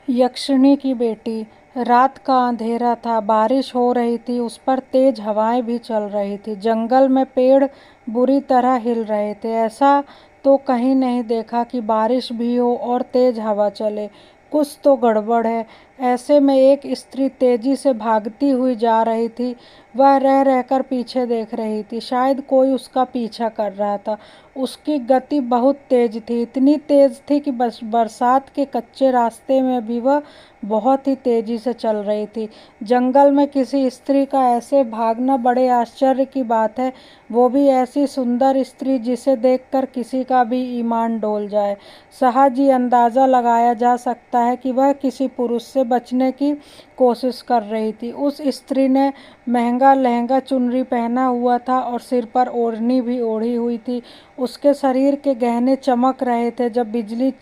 यक्षिणी की बेटी। रात का अंधेरा था, बारिश हो रही थी, उस पर तेज हवाएं भी चल रही थी। जंगल में पेड़ बुरी तरह हिल रहे थे। ऐसा तो कहीं नहीं देखा कि बारिश भी हो और तेज हवा चले। कुछ तो गड़बड़ है। ऐसे में एक स्त्री तेजी से भागती हुई जा रही थी। वह रह रहकर पीछे देख रही थी। शायद कोई उसका पीछा कर रहा था। उसकी गति बहुत तेज थी, इतनी तेज थी कि बस बरसात के कच्चे रास्ते में भी वह बहुत ही तेजी से चल रही थी। जंगल में किसी स्त्री का ऐसे भागना बड़े आश्चर्य की बात है, वो भी ऐसी सुंदर स्त्री जिसे देखकर किसी का भी ईमान डोल जाए। सहज ही अंदाजा लगाया जा सकता है कि वह किसी पुरुष से बचने की कोशिश कर रही थी। उस स्त्री ने महंगा लहंगा चुनरी पहना हुआ था और सिर पर ओढ़नी भी ओढ़ी हुई थी। उसके शरीर के गहने चमक रहे थे। जब बिजली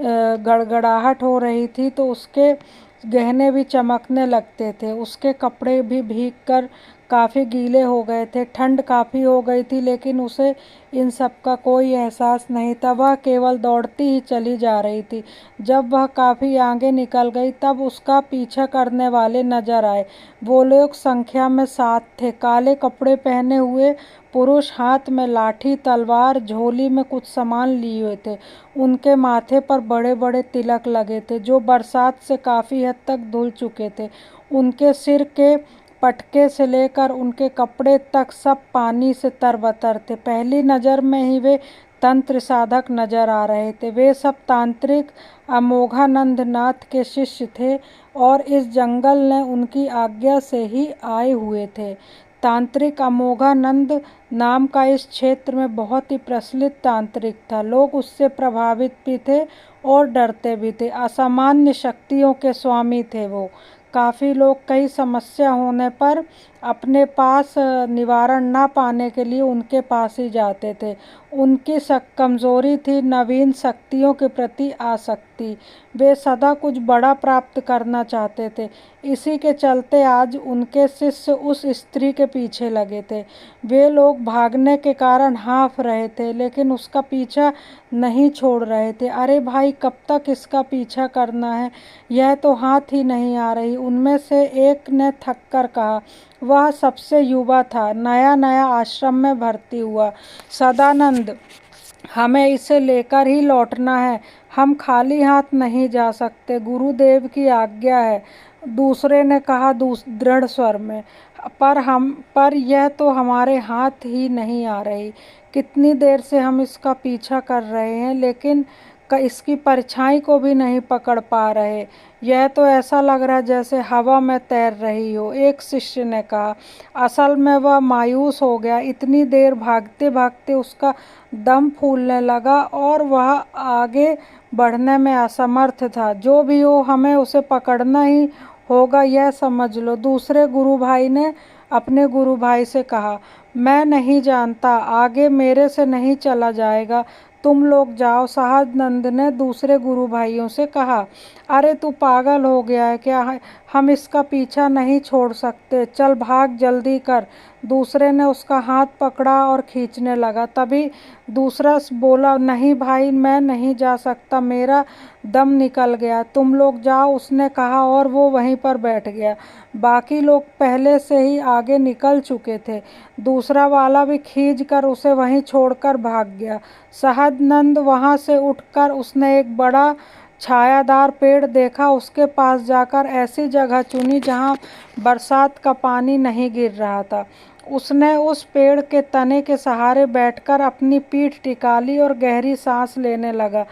गड़गड़ाहट हो रही थी तो उसके गहने भी चमकने लगते थे। उसके कपड़े भी भीगकर काफ़ी गीले हो गए थे। ठंड काफ़ी हो गई थी, लेकिन उसे इन सब का कोई एहसास नहीं था। वह केवल दौड़ती ही चली जा रही थी। जब वह काफ़ी आगे निकल गई तब उसका पीछा करने वाले नजर आए। वो लोग संख्या में 7 थे। काले कपड़े पहने हुए पुरुष, हाथ में लाठी, तलवार, झोली में कुछ सामान लिए हुए थे। उनके माथे पर बड़े बड़े तिलक लगे थे जो बरसात से काफ़ी हद तक धुल चुके थे। उनके सिर के पटके से लेकर उनके कपड़े तक सब पानी से तरबतर थे। पहली नज़र में ही वे तंत्र साधक नजर आ रहे थे। वे सब तांत्रिक अमोघानंद नाथ के शिष्य थे और इस जंगल ने उनकी आज्ञा से ही आए हुए थे। तांत्रिक अमोघानंद नाम का इस क्षेत्र में बहुत ही प्रचलित तांत्रिक था। लोग उससे प्रभावित भी थे और डरते भी थे। असामान्य शक्तियों के स्वामी थे वो। काफ़ी लोग कई समस्या होने पर अपने पास निवारण ना पाने के लिए उनके पास ही जाते थे। उनकी कमज़ोरी थी नवीन शक्तियों के प्रति आसक्ति। वे सदा कुछ बड़ा प्राप्त करना चाहते थे। इसी के चलते आज उनके शिष्य उस स्त्री के पीछे लगे थे। वे लोग भागने के कारण हाँफ रहे थे, लेकिन उसका पीछा नहीं छोड़ रहे थे। अरे भाई, कब तक इसका पीछा करना है? यह तो हाथ ही नहीं आ रही। उनमें से एक ने थक कर कहा। वह सबसे युवा था, नया नया आश्रम में भर्ती हुआ। सदानंद, हमें इसे लेकर ही लौटना है। हम खाली हाथ नहीं जा सकते, गुरुदेव की आज्ञा है। दूसरे ने कहा दृढ़ स्वर में। पर यह तो हमारे हाथ ही नहीं आ रही। कितनी देर से हम इसका पीछा कर रहे हैं, लेकिन इसकी परछाई को भी नहीं पकड़ पा रहे। यह तो ऐसा लग रहा है जैसे हवा में तैर रही हो, एक शिष्य ने कहा। असल में वह मायूस हो गया। इतनी देर भागते भागते उसका दम फूलने लगा और वह आगे बढ़ने में असमर्थ था। जो भी हो, हमें उसे पकड़ना ही होगा, यह समझ लो। दूसरे गुरु भाई ने अपने गुरु भाई से कहा। मैं नहीं जानता, आगे मेरे से नहीं चला जाएगा, तुम लोग जाओ। सहानंद ने दूसरे गुरु भाइयों से कहा। अरे तू पागल हो गया है क्या? हम इसका पीछा नहीं छोड़ सकते, चल भाग, जल्दी कर। दूसरे ने उसका हाथ पकड़ा और खींचने लगा। तभी दूसरा बोला, नहीं भाई, मैं नहीं जा सकता, मेरा दम निकल गया, तुम लोग जाओ, उसने कहा और वो वहीं पर बैठ गया। बाकी लोग पहले से ही आगे निकल चुके थे। दूसरा वाला भी खींच कर उसे वहीं छोड़कर भाग गया। सहानंद वहां से उठकर उसने एक बड़ा छायादार पेड़ देखा। उसके पास जाकर ऐसी जगह चुनी जहां बरसात का पानी नहीं गिर रहा था। उसने उस पेड़ के तने के सहारे बैठकर अपनी पीठ टिका ली और गहरी सांस लेने लगा।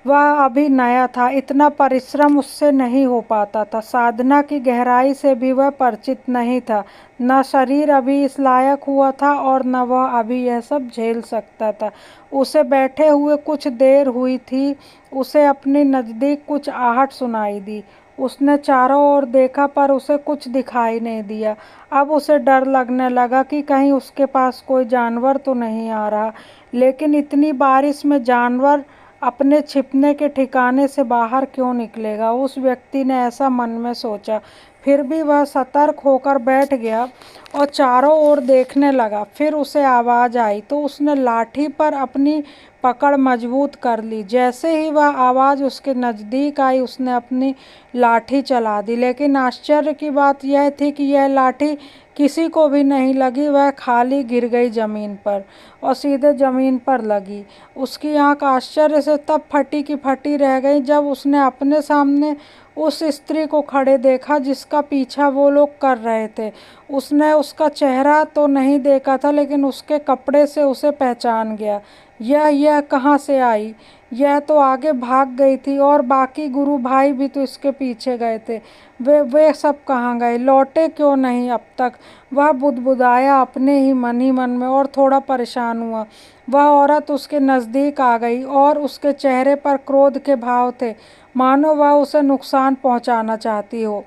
वह अभी नया था, इतना परिश्रम उससे नहीं हो पाता था। साधना की गहराई से भी वह परिचित नहीं था। न शरीर अभी इस लायक हुआ था और न वह अभी यह सब झेल सकता था। उसे बैठे हुए कुछ देर हुई थी। उसे अपने नज़दीक कुछ आहट सुनाई दी। उसने चारों ओर देखा पर उसे कुछ दिखाई नहीं दिया। अब उसे डर लगने लगा कि कहीं उसके पास कोई जानवर तो नहीं आ रहा। लेकिन इतनी बारिश में जानवर अपने छिपने के ठिकाने से बाहर क्यों निकलेगा? उस व्यक्ति ने ऐसा मन में सोचा। फिर भी वह सतर्क होकर बैठ गया और चारों ओर देखने लगा। फिर उसे आवाज़ आई तो उसने लाठी पर अपनी पकड़ मजबूत कर ली। जैसे ही वह आवाज़ उसके नज़दीक आई उसने अपनी लाठी चला दी, लेकिन आश्चर्य की बात यह थी कि यह लाठी किसी को भी नहीं लगी। वह खाली गिर गई ज़मीन पर और सीधे ज़मीन पर लगी। उसकी आंख आश्चर्य से तब फटी की फटी रह गई जब उसने अपने सामने उस स्त्री को खड़े देखा जिसका पीछा वो लोग कर रहे थे। उसने उसका चेहरा तो नहीं देखा था, लेकिन उसके कपड़े से उसे पहचान गया। यह कहाँ से आई? यह तो आगे भाग गई थी और बाकी गुरु भाई भी तो इसके पीछे गए थे। वे सब कहाँ गए? लौटे क्यों नहीं अब तक? वह बुदबुदाया अपने ही मन में और थोड़ा परेशान हुआ। वह औरत उसके नज़दीक आ गई और उसके चेहरे पर क्रोध के भाव थे, मानो वह उसे नुकसान पहुंचाना चाहती हो।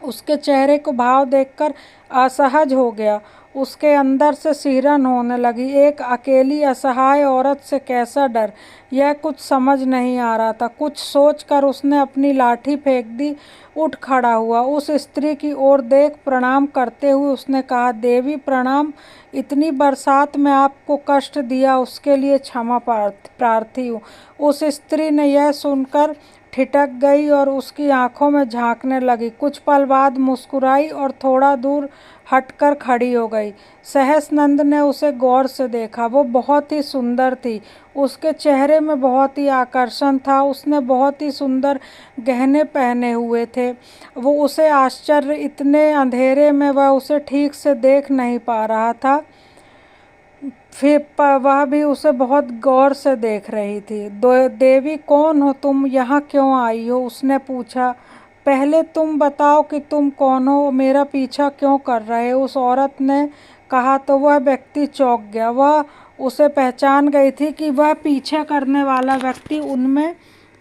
उसके चेहरे को भाव देखकर असहज हो गया। उसके अंदर से सिहरन होने लगी। एक अकेली असहाय औरत से कैसा डर, यह कुछ समझ नहीं आ रहा था। कुछ सोचकर उसने अपनी लाठी फेंक दी, उठ खड़ा हुआ। उस स्त्री की ओर देख प्रणाम करते हुए उसने कहा, देवी प्रणाम, इतनी बरसात में आपको कष्ट दिया उसके लिए क्षमा प्रार्थी हूँ। उस स्त्री ने यह सुनकर ठिठक गई और उसकी आंखों में झांकने लगी। कुछ पल बाद मुस्कुराई और थोड़ा दूर हटकर खड़ी हो गई। सहस्नंद ने उसे गौर से देखा। वो बहुत ही सुंदर थी। उसके चेहरे में बहुत ही आकर्षण था। उसने बहुत ही सुंदर गहने पहने हुए थे। वो उसे आश्चर्य, इतने अंधेरे में वह उसे ठीक से देख नहीं पा रहा था, फिर वह भी उसे बहुत गौर से देख रही थी। देवी कौन हो तुम? यहाँ क्यों आई हो? उसने पूछा। पहले तुम बताओ कि तुम कौन हो, मेरा पीछा क्यों कर रहे हो? उस औरत ने कहा तो वह व्यक्ति चौंक गया। वह उसे पहचान गई थी कि वह पीछे करने वाला व्यक्ति उनमें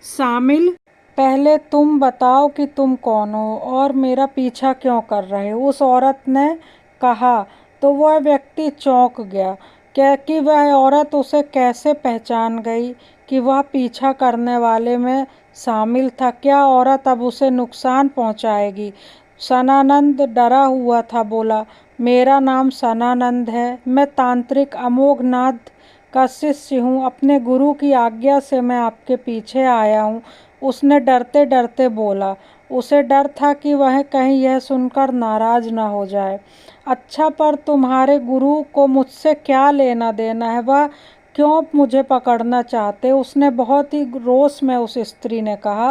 शामिल। पहले तुम बताओ कि तुम कौन हो और मेरा पीछा क्यों कर रहे हो, उस औरत ने कहा तो वह व्यक्ति चौंक गया। क्या कि वह औरत उसे कैसे पहचान गई कि वह पीछा करने वाले में शामिल था? क्या औरत अब उसे नुकसान पहुंचाएगी? सनानंद डरा हुआ था, बोला, मेरा नाम सनानंद है। मैं तांत्रिक अमोघनाथ का शिष्य हूँ। अपने गुरु की आज्ञा से मैं आपके पीछे आया हूँ। उसने डरते डरते बोला। उसे डर था कि वह कहीं यह सुनकर नाराज न हो जाए। अच्छा, पर तुम्हारे गुरु को मुझसे क्या लेना देना है? वह क्यों मुझे पकड़ना चाहते? उसने बहुत ही रोष में उस स्त्री ने कहा।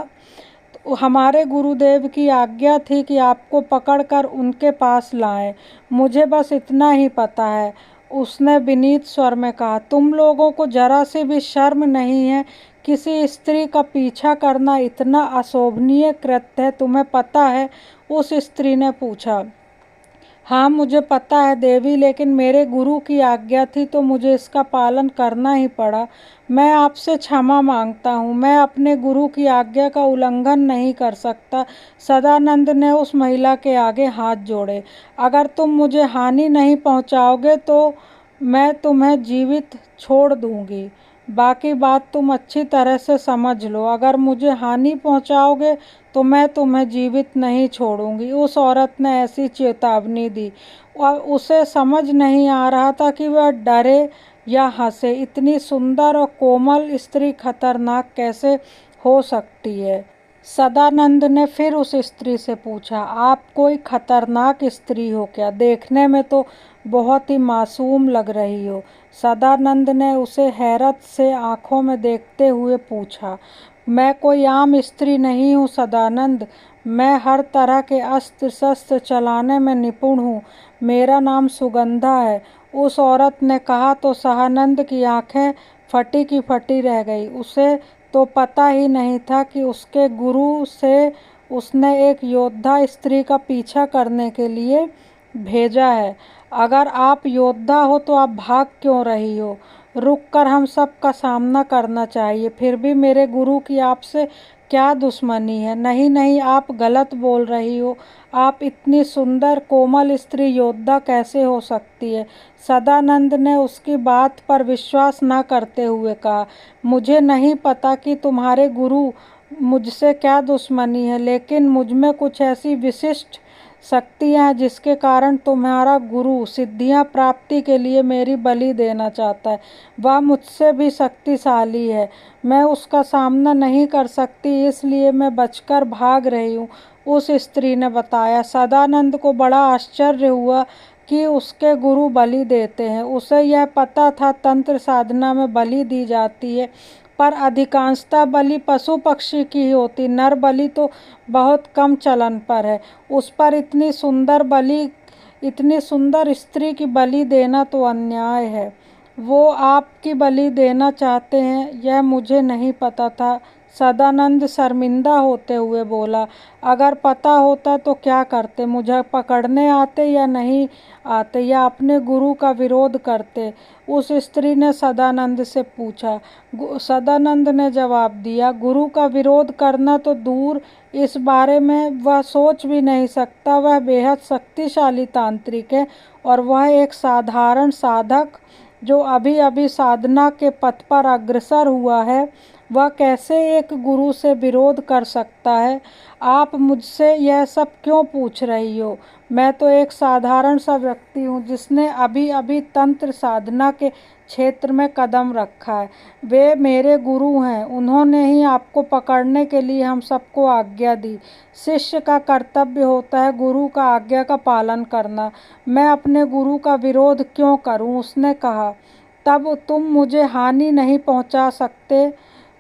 तो हमारे गुरुदेव की आज्ञा थी कि आपको पकड़कर उनके पास लाएं। मुझे बस इतना ही पता है, उसने विनीत स्वर में कहा। तुम लोगों को जरा से भी शर्म नहीं है? किसी स्त्री का पीछा करना इतना अशोभनीय कृत्य है, तुम्हें पता है? उस स्त्री ने पूछा। हाँ, मुझे पता है देवी, लेकिन मेरे गुरु की आज्ञा थी तो मुझे इसका पालन करना ही पड़ा। मैं आपसे क्षमा मांगता हूँ। मैं अपने गुरु की आज्ञा का उल्लंघन नहीं कर सकता। सदानंद ने उस महिला के आगे हाथ जोड़े। अगर तुम मुझे हानि नहीं पहुँचाओगे तो मैं तुम्हें जीवित छोड़ दूँगी। बाकी बात तुम अच्छी तरह से समझ लो। अगर मुझे हानि पहुँचाओगे तो मैं तुम्हें जीवित नहीं छोड़ूंगी। उस औरत ने ऐसी चेतावनी दी और उसे समझ नहीं आ रहा था कि वह डरे या हंसे। इतनी सुंदर और कोमल स्त्री खतरनाक कैसे हो सकती है? सदानंद ने फिर उस स्त्री से पूछा, आप कोई खतरनाक स्त्री हो क्या? देखने में तो बहुत ही मासूम लग रही हो। सदानंद ने उसे हैरत से आंखों में देखते हुए पूछा। मैं कोई आम स्त्री नहीं हूँ सदानंद। मैं हर तरह के अस्त्र शस्त्र चलाने में निपुण हूँ। मेरा नाम सुगंधा है, उस औरत ने कहा तो सदानंद की आंखें फटी की फटी रह गई। उसे तो पता ही नहीं था कि उसके गुरु से उसने एक योद्धा स्त्री का पीछा करने के लिए भेजा है। अगर आप योद्धा हो तो आप भाग क्यों रही हो? रुक कर हम सब का सामना करना चाहिए। फिर भी मेरे गुरु की आपसे क्या दुश्मनी है? नहीं नहीं, आप गलत बोल रही हो। आप इतनी सुंदर कोमल स्त्री योद्धा कैसे हो सकती है? सदानंद ने उसकी बात पर विश्वास न करते हुए कहा, मुझे नहीं पता कि तुम्हारे गुरु मुझसे क्या दुश्मनी है, लेकिन मुझमें कुछ ऐसी विशिष्ट शक्तियाँ हैं जिसके कारण तुम्हारा गुरु सिद्धियाँ प्राप्ति के लिए मेरी बलि देना चाहता है। वह मुझसे भी शक्तिशाली है, मैं उसका सामना नहीं कर सकती, इसलिए मैं बचकर भाग रही हूँ, उस स्त्री ने बताया। सदानंद को बड़ा आश्चर्य हुआ कि उसके गुरु बलि देते हैं। उसे यह पता था तंत्र साधना में बलि दी जाती है, पर अधिकांशतः बलि पशु पक्षी की ही होती, नर बलि तो बहुत कम चलन पर है। उस पर इतनी सुंदर स्त्री की बलि देना तो अन्याय है। वो आपकी बलि देना चाहते हैं, यह मुझे नहीं पता था। सदानंद शर्मिंदा होते हुए बोला, अगर पता होता तो क्या करते, मुझे पकड़ने आते या नहीं आते, या अपने गुरु का विरोध करते, उस स्त्री ने सदानंद से पूछा। सदानंद ने जवाब दिया, गुरु का विरोध करना तो दूर, इस बारे में वह सोच भी नहीं सकता। वह बेहद शक्तिशाली तांत्रिक है और वह एक साधारण साधक जो अभी अभी साधना के पथ पर अग्रसर हुआ है, वह कैसे एक गुरु से विरोध कर सकता है। आप मुझसे यह सब क्यों पूछ रही हो? मैं तो एक साधारण सा व्यक्ति हूँ जिसने अभी अभी तंत्र साधना के क्षेत्र में कदम रखा है। वे मेरे गुरु हैं, उन्होंने ही आपको पकड़ने के लिए हम सबको आज्ञा दी। शिष्य का कर्तव्य होता है गुरु का आज्ञा का पालन करना। मैं अपने गुरु का विरोध क्यों करूं? उसने कहा। तब तुम मुझे हानि नहीं पहुंचा सकते।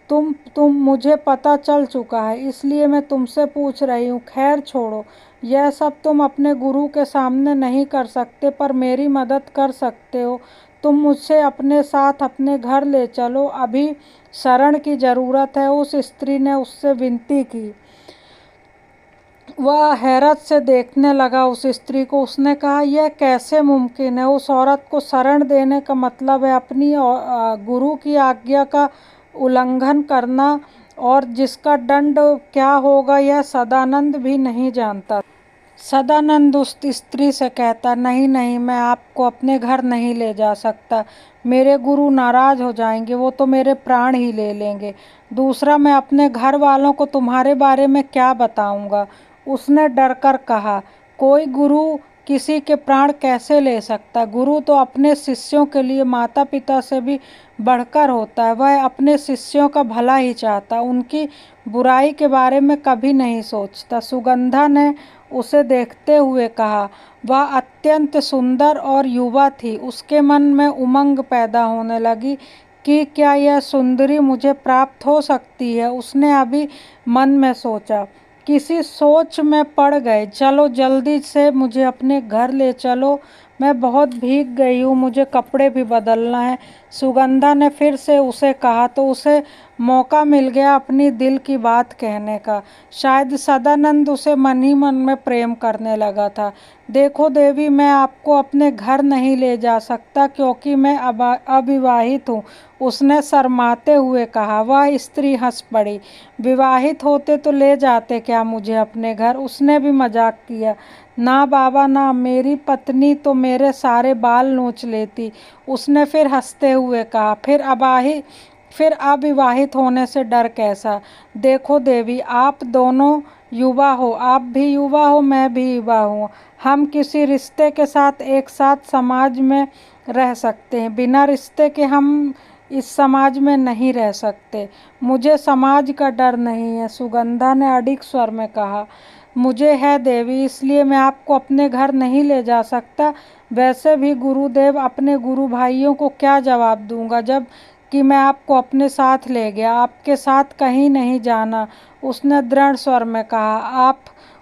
तुम मुझे पता चल चुका है, इसलिए मैं तुमसे पूछ रही हूँ। खैर छोड़ो, यह सब तुम अपने गुरु के सामने नहीं कर सकते, पर मेरी मदद कर सकते हो। तुम मुझसे अपने साथ अपने घर ले चलो, अभी शरण की ज़रूरत है, उस स्त्री ने उससे विनती की। वह हैरत से देखने लगा उस स्त्री को। उसने कहा, यह कैसे मुमकिन है? उस औरत को शरण देने का मतलब है अपनी गुरु की आज्ञा का उल्लंघन करना, और जिसका दंड क्या होगा यह सदानंद भी नहीं जानता। सदानंद उस स्त्री से कहता, नहीं नहीं, मैं आपको अपने घर नहीं ले जा सकता, मेरे गुरु नाराज हो जाएंगे, वो तो मेरे प्राण ही ले लेंगे। दूसरा, मैं अपने घर वालों को तुम्हारे बारे में क्या बताऊंगा? उसने डरकर कहा, कोई गुरु किसी के प्राण कैसे ले सकता? गुरु तो अपने शिष्यों के लिए माता पिता से भी बढ़कर होता है। वह अपने शिष्यों का भला ही चाहता, उनकी बुराई के बारे में कभी नहीं सोचता। सुगंधा ने उसे देखते हुए कहा। वह अत्यंत सुंदर और युवा थी। उसके मन में उमंग पैदा होने लगी कि क्या यह सुंदरी मुझे प्राप्त हो सकती है। उसने अभी मन में सोचा। किसी सोच में पड़ गए। चलो जल्दी से मुझे अपने घर ले चलो, मैं बहुत भीग गई हूँ, मुझे कपड़े भी बदलना है। सुगंधा ने फिर से उसे कहा तो उसे मौका मिल गया अपनी दिल की बात कहने का। शायद सदानंद उसे मन ही मन में प्रेम करने लगा था। देखो देवी, मैं आपको अपने घर नहीं ले जा सकता क्योंकि मैं अविवाहित हूँ, उसने शर्माते हुए कहा। वह स्त्री हंस पड़ी। विवाहित होते तो ले जाते क्या मुझे अपने घर? उसने भी मजाक किया। ना बाबा ना, मेरी पत्नी तो मेरे सारे बाल नोच लेती, उसने फिर हंसते हुए कहा। फिर अविवाहित होने से डर कैसा? देखो देवी, आप दोनों युवा हो, आप भी युवा हो, मैं भी युवा हूँ। हम किसी रिश्ते के साथ एक साथ समाज में रह सकते हैं, बिना रिश्ते के हम इस समाज में नहीं रह सकते। मुझे समाज का डर नहीं है, सुगंधा ने अडिग स्वर में कहा। मुझे है देवी, इसलिए मैं आपको अपने घर नहीं ले जा सकता। वैसे भी गुरुदेव, अपने गुरु भाइयों को क्या जवाब दूंगा जब कि मैं आपको अपने साथ ले गया? आपके साथ कहीं नहीं जाना, उसने दृढ़ स्वर में कहा। आप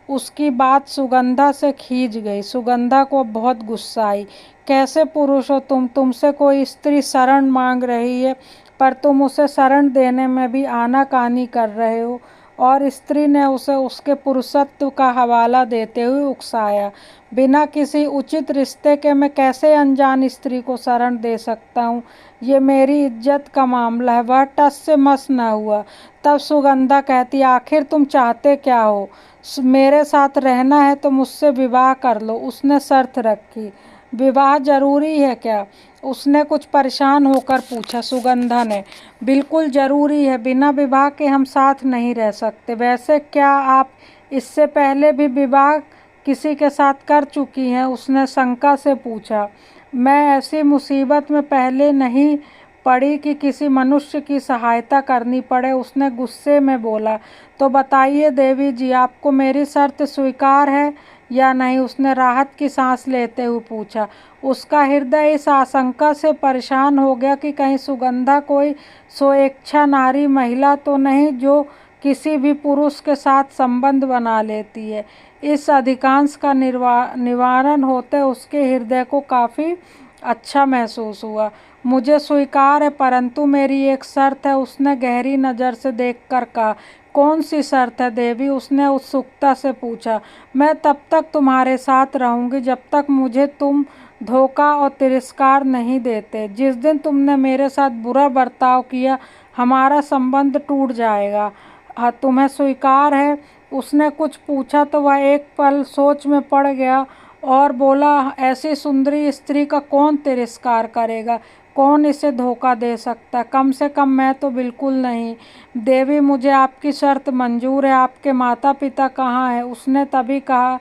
उसकी बात सुगंधा से खींच गई। सुगंधा को बहुत गुस्सा आई। कैसे पुरुष हो तुम? तुमसे कोई स्त्री शरण मांग रही है, पर तुम उसे शरण देने में भी आनाकानी कर रहे हो। और स्त्री ने उसे उसके पुरुषत्व का हवाला देते हुए उकसाया। बिना किसी उचित रिश्ते के मैं कैसे अनजान स्त्री को शरण दे सकता हूँ? ये मेरी इज्जत का मामला है। वह टस से मस न हुआ। तब सुगंधा कहती, आखिर तुम चाहते क्या हो? मेरे साथ रहना है तो मुझसे विवाह कर लो, उसने शर्त रखी। विवाह जरूरी है क्या? उसने कुछ परेशान होकर पूछा। सुगंधा ने, बिल्कुल जरूरी है, बिना विवाह के हम साथ नहीं रह सकते। वैसे क्या आप इससे पहले भी विवाह किसी के साथ कर चुकी हैं? उसने शंका से पूछा। मैं ऐसी मुसीबत में पहले नहीं पड़ी कि किसी मनुष्य की सहायता करनी पड़े, उसने गुस्से में बोला। तो बताइए देवी जी, आपको मेरी शर्त स्वीकार है या नहीं? उसने राहत की सांस लेते हुए पूछा। उसका हृदय इस आशंका से परेशान हो गया कि कहीं सुगंधा कोई स्वेच्छा नारी महिला तो नहीं जो किसी भी पुरुष के साथ संबंध बना लेती है। इस अधिकांश का निवारण होते उसके हृदय को काफ़ी अच्छा महसूस हुआ। मुझे स्वीकार है, परंतु मेरी एक शर्त है, उसने गहरी नज़र से देखकर कहा। कौन सी शर्त है देवी? उसने उत्सुकता से पूछा। मैं तब तक तुम्हारे साथ रहूंगी जब तक मुझे तुम धोखा और तिरस्कार नहीं देते। जिस दिन तुमने मेरे साथ बुरा बर्ताव किया, हमारा संबंध टूट जाएगा। हाँ, तुम्हें स्वीकार है? उसने कुछ पूछा तो वह एक पल सोच में पड़ गया और बोला, ऐसी सुंदरी स्त्री का कौन तिरस्कार करेगा? कौन इसे धोखा दे सकता? कम से कम मैं तो बिल्कुल नहीं। देवी, मुझे आपकी शर्त मंजूर है। आपके माता पिता कहाँ हैं? उसने तभी कहा,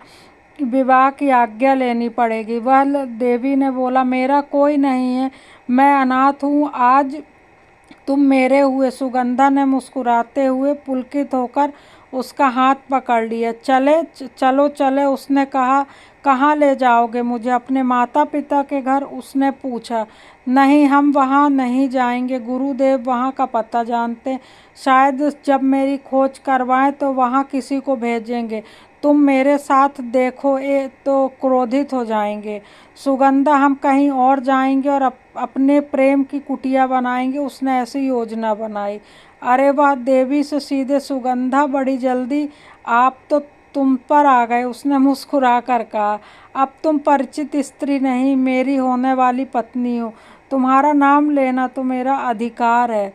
विवाह की आज्ञा लेनी पड़ेगी। वह देवी ने बोला, मेरा कोई नहीं है, मैं अनाथ हूँ। आज तुम मेरे हुए। सुगंधा ने मुस्कुराते हुए पुलकित होकर उसका हाथ पकड़ लिया। चलो चले, उसने कहा। कहाँ ले जाओगे मुझे? अपने माता पिता के घर? उसने पूछा। नहीं, हम वहाँ नहीं जाएंगे। गुरुदेव वहाँ का पता जानते, शायद जब मेरी खोज करवाएं तो वहाँ किसी को भेजेंगे। तुम मेरे साथ देखो तो क्रोधित हो जाएंगे। सुगंधा, हम कहीं और जाएंगे और अपने प्रेम की कुटिया बनाएंगे। उसने ऐसी योजना बनाई। अरे वाह देवी से सीधे सुगंधा, बड़ी जल्दी आप तो तुम पर आ गए, उसने मुस्कुरा कर कहा। अब तुम परिचित स्त्री नहीं, मेरी होने वाली पत्नी हो। तुम्हारा नाम लेना तो मेरा अधिकार है।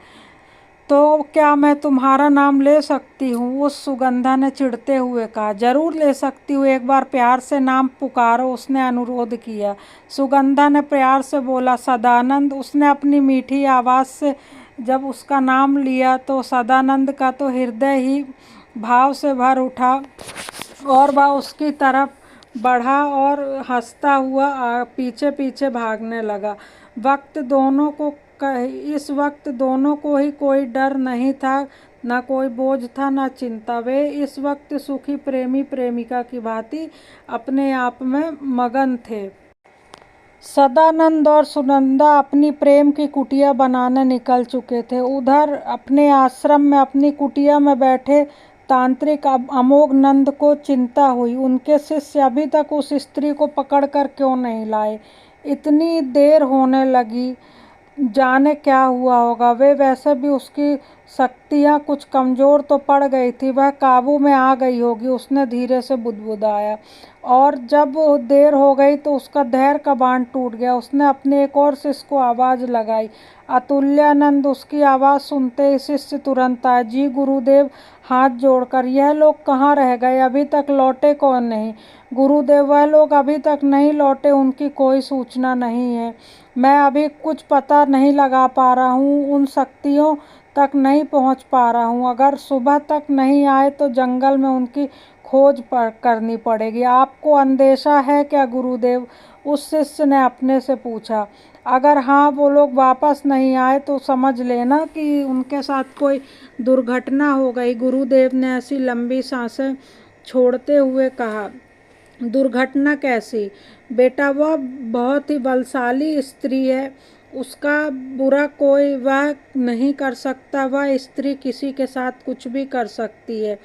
तो क्या मैं तुम्हारा नाम ले सकती हूँ? उस सुगंधा ने चिढ़ते हुए कहा। जरूर ले सकती हूँ, एक बार प्यार से नाम पुकारो, उसने अनुरोध किया। सुगंधा ने प्यार से बोला, सदानंद। उसने अपनी मीठी आवाज़ से जब उसका नाम लिया तो सदानंद का तो हृदय ही भाव से भर उठा और वह उसकी तरफ बढ़ा और हंसता हुआ पीछे पीछे भागने लगा। इस वक्त दोनों को ही कोई डर नहीं था, न कोई बोझ था, न चिंता। वे इस वक्त सुखी प्रेमी प्रेमिका की भांति अपने आप में मगन थे। सदानंद और सुनंदा अपनी प्रेम की कुटिया बनाने निकल चुके थे। उधर अपने आश्रम में अपनी कुटिया में बैठे तांत्रिक अमोघ नंद को चिंता हुई, उनके शिष्य अभी तक उस स्त्री को पकड़ कर क्यों नहीं लाए। इतनी देर होने लगी, जाने क्या हुआ होगा। वे वैसे भी उसकी शक्तियाँ कुछ कमज़ोर तो पड़ गई थी, वह काबू में आ गई होगी, उसने धीरे से बुदबुदाया। और जब देर हो गई तो उसका धैर्य का बांध टूट गया। उसने अपने एक और शिष्य को आवाज़ लगाई, अतुल्यानंद। उसकी आवाज़ सुनते ही शिष्य तुरंत आया। जी गुरुदेव, हाथ जोड़कर। यह लोग कहाँ रह गए? अभी तक लौटे कौन नहीं? गुरुदेव, वह लोग अभी तक नहीं लौटे, उनकी कोई सूचना नहीं है। मैं अभी कुछ पता नहीं लगा पा रहा हूँ, उन शक्तियों तक नहीं पहुँच पा रहा हूँ। अगर सुबह तक नहीं आए तो जंगल में उनकी खोज करनी पड़ेगी। आपको अंदेशा है क्या गुरुदेव? उस शिष्य ने अपने से पूछा। अगर हाँ, वो लोग वापस नहीं आए तो समझ लेना कि उनके साथ कोई दुर्घटना हो गई। गुरुदेव ने ऐसी लंबी सांसें छोड़ते हुए कहा। दुर्घटना कैसी? बेटा, वह बहुत ही बलशाली स्त्री है, उसका बुरा कोई वह नहीं कर सकता। वह स्त्री किसी के साथ कुछ भी कर सकती है।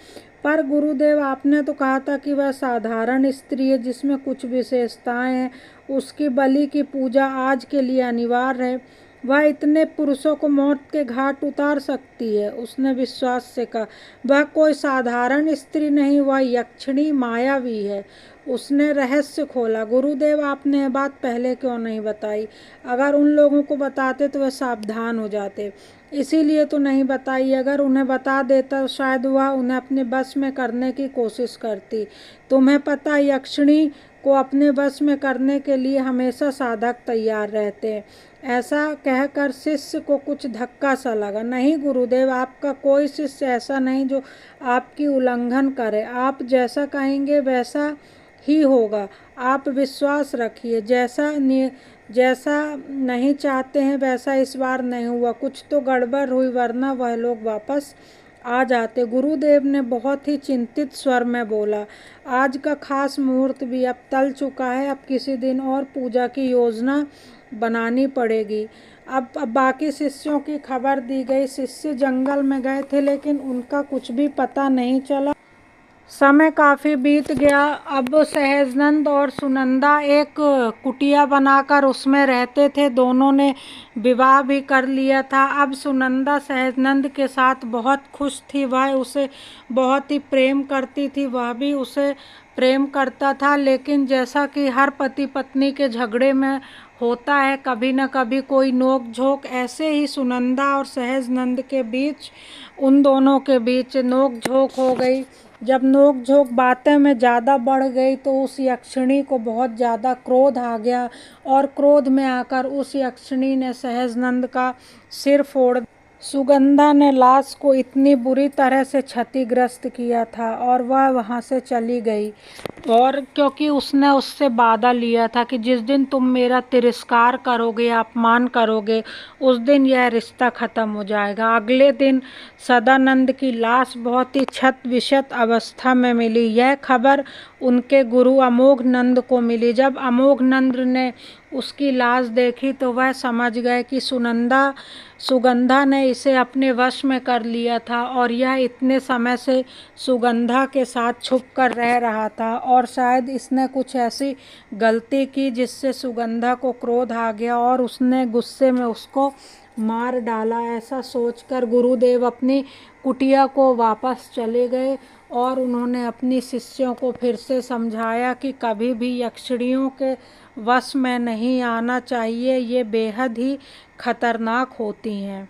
पर गुरुदेव, आपने तो कहा था कि वह साधारण स्त्री है जिसमें कुछ विशेषताएं हैं। उसकी बलि की पूजा आज के लिए अनिवार्य है। वह इतने पुरुषों को मौत के घाट उतार सकती है, उसने विश्वास से कहा। वह कोई साधारण स्त्री नहीं, वह यक्षिणी मायावी है। उसने रहस्य खोला। गुरुदेव, आपने यह बात पहले क्यों नहीं बताई? अगर उन लोगों को बताते तो वह सावधान हो जाते, इसीलिए तो नहीं बताई। अगर उन्हें बता देता तो शायद वह उन्हें अपने बस में करने की कोशिश करती। तुम्हें पता, यक्षिणी को अपने बस में करने के लिए हमेशा साधक तैयार रहते हैं। ऐसा कहकर शिष्य को कुछ धक्का सा लगा। नहीं गुरुदेव, आपका कोई शिष्य ऐसा नहीं जो आपकी उल्लंघन करे। आप जैसा कहेंगे वैसा ही होगा, आप विश्वास रखिए। जैसा नहीं चाहते हैं वैसा इस बार नहीं हुआ, कुछ तो गड़बड़ हुई, वरना वह लोग वापस आ जाते। गुरुदेव ने बहुत ही चिंतित स्वर में बोला, आज का खास मुहूर्त भी अब टल चुका है, अब किसी दिन और पूजा की योजना बनानी पड़ेगी। अब बाकी शिष्यों की खबर दी गई। शिष्य जंगल में गए थे लेकिन उनका कुछ भी पता नहीं चला। समय काफ़ी बीत गया। अब सहजनंद और सुनंदा एक कुटिया बनाकर उसमें रहते थे। दोनों ने विवाह भी कर लिया था। अब सुनंदा सहजनंद के साथ बहुत खुश थी। वह उसे बहुत ही प्रेम करती थी, वह भी उसे प्रेम करता था। लेकिन जैसा कि हर पति पत्नी के झगड़े में होता है, कभी न कभी कोई नोक झोंक, ऐसे ही सुनंदा और सहजनंद के बीच, उन दोनों के बीच नोक झोंक हो गई। जब नोक झोंक बातें में ज़्यादा बढ़ गई तो उस यक्षिणी को बहुत ज़्यादा क्रोध आ गया और क्रोध में आकर उस यक्षिणी ने सहजनंद का सिर फोड़। सुगंधा ने लाश को इतनी बुरी तरह से क्षतिग्रस्त किया था और वह वहाँ से चली गई। और क्योंकि उसने उससे वादा लिया था कि जिस दिन तुम मेरा तिरस्कार करोगे, अपमान करोगे, उस दिन यह रिश्ता ख़त्म हो जाएगा। अगले दिन सदानंद की लाश बहुत ही क्षत विक्षत अवस्था में मिली। यह खबर उनके गुरु अमोघ नंद को मिली। जब अमोघ नंद ने उसकी लाश देखी तो वह समझ गए कि सुगंधा ने इसे अपने वश में कर लिया था और यह इतने समय से सुगंधा के साथ छुप कर रह रहा था और शायद इसने कुछ ऐसी गलती की जिससे सुगंधा को क्रोध आ गया और उसने गुस्से में उसको मार डाला। ऐसा सोचकर गुरुदेव अपनी कुटिया को वापस चले गए और उन्होंने अपनी शिष्यों को फिर से समझाया कि कभी भी यक्षिणियों के वश में नहीं आना चाहिए, ये बेहद ही खतरनाक होती हैं।